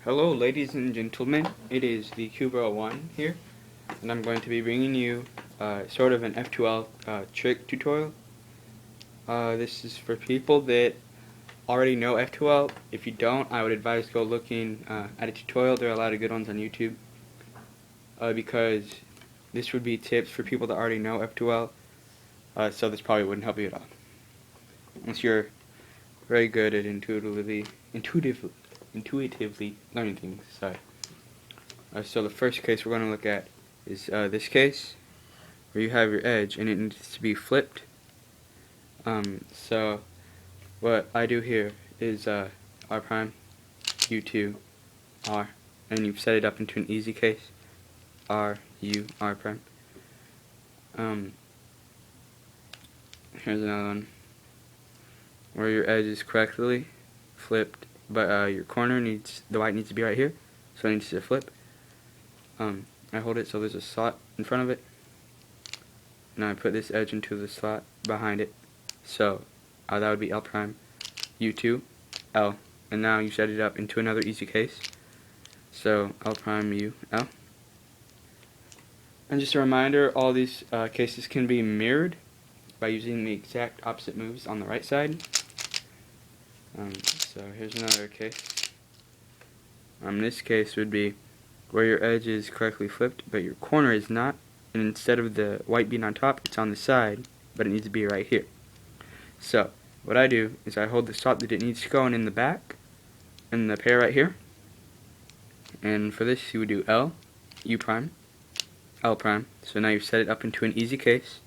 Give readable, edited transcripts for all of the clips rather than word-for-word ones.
Hello ladies and gentlemen, it is the Cuba01 here, and I'm going to be bringing you sort of an F2L trick tutorial. This is for people that already know F2L. If you don't, I would advise go looking at a tutorial. There are a lot of good ones on YouTube, because this would be tips for people that already know F2L, so this probably wouldn't help you at all. Unless you're very good at intuitively learning things. Sorry. So the first case we're going to look at is this case, where you have your edge and it needs to be flipped. So what I do here is R prime, U2, R, and you've set it up into an easy case, R, U, R prime. Here's another one, where your edge is correctly flipped, but your corner the white needs to be right here, so it needs to flip. I hold it so there's a slot in front of it, and I put this edge into the slot behind it, so that would be L prime, U2, L, and now you set it up into another easy case, so L prime, U, L. And just a reminder, all these cases can be mirrored by using the exact opposite moves on the right side. So here's another case. This case would be where your edge is correctly flipped, but your corner is not, and instead of the white being on top, it's on the side, but it needs to be right here. So what I do is I hold the slot that it needs to go in the back, and the pair right here. And for this, you would do L, U prime, L prime. So now you've set it up into an easy case.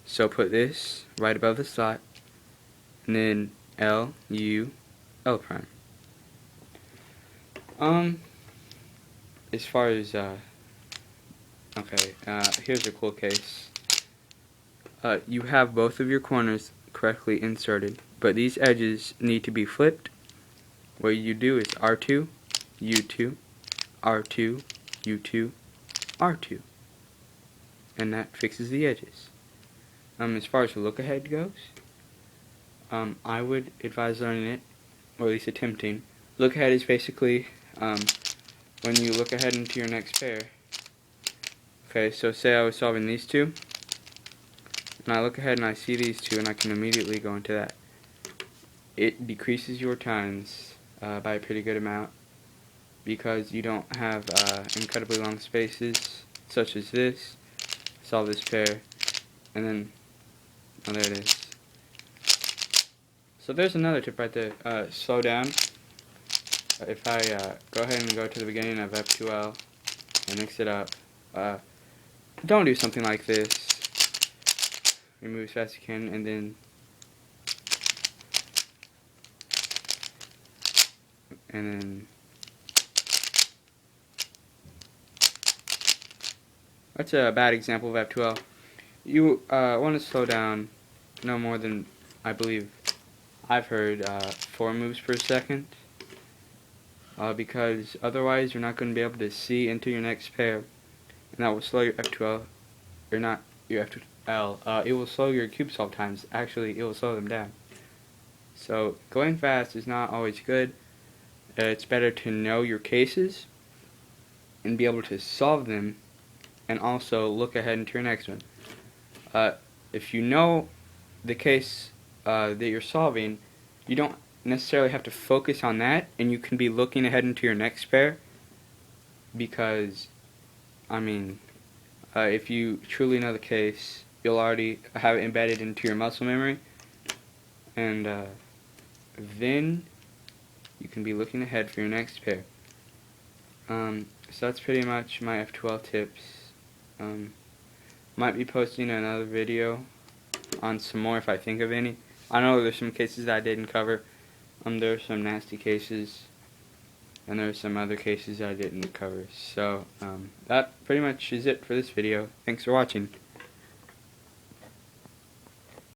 So put this right above the slot, and then L, U, L prime. As far as, here's a cool case. You have both of your corners correctly inserted, but these edges need to be flipped. What you do is R2, U2, R2, U2, R2. And that fixes the edges. As far as the look ahead goes, I would advise learning it, or at least attempting. Look ahead is basically when you look ahead into your next pair. Okay, so say I was solving these two, and I look ahead and I see these two, and I can immediately go into that. It decreases your times by a pretty good amount, because you don't have incredibly long spaces, such as this. Solve this pair, and then, oh, there it is. So there's another tip right there. Slow down. If I go ahead and go to the beginning of F2L and mix it up, don't do something like this. You move as fast as you can, and then that's a bad example of F2L. You want to slow down no more than, I believe I've heard, 4 moves per second. Because otherwise you're not going to be able to see into your next pair, and that will slow your F2L, or not your F2L, it will slow your cube solve times. Actually, it will slow them down. So going fast is not always good. It's better to know your cases and be able to solve them, and also look ahead into your next one. If you know the case that you're solving, you don't necessarily have to focus on that, and you can be looking ahead into your next pair, because if you truly know the case, you'll already have it embedded into your muscle memory, and then you can be looking ahead for your next pair. So that's pretty much my F2L tips. Might be posting another video on some more if I think of any. I know there's some cases that I didn't cover. There are some nasty cases, and there are some other cases I didn't cover. So that pretty much is it for this video. Thanks for watching.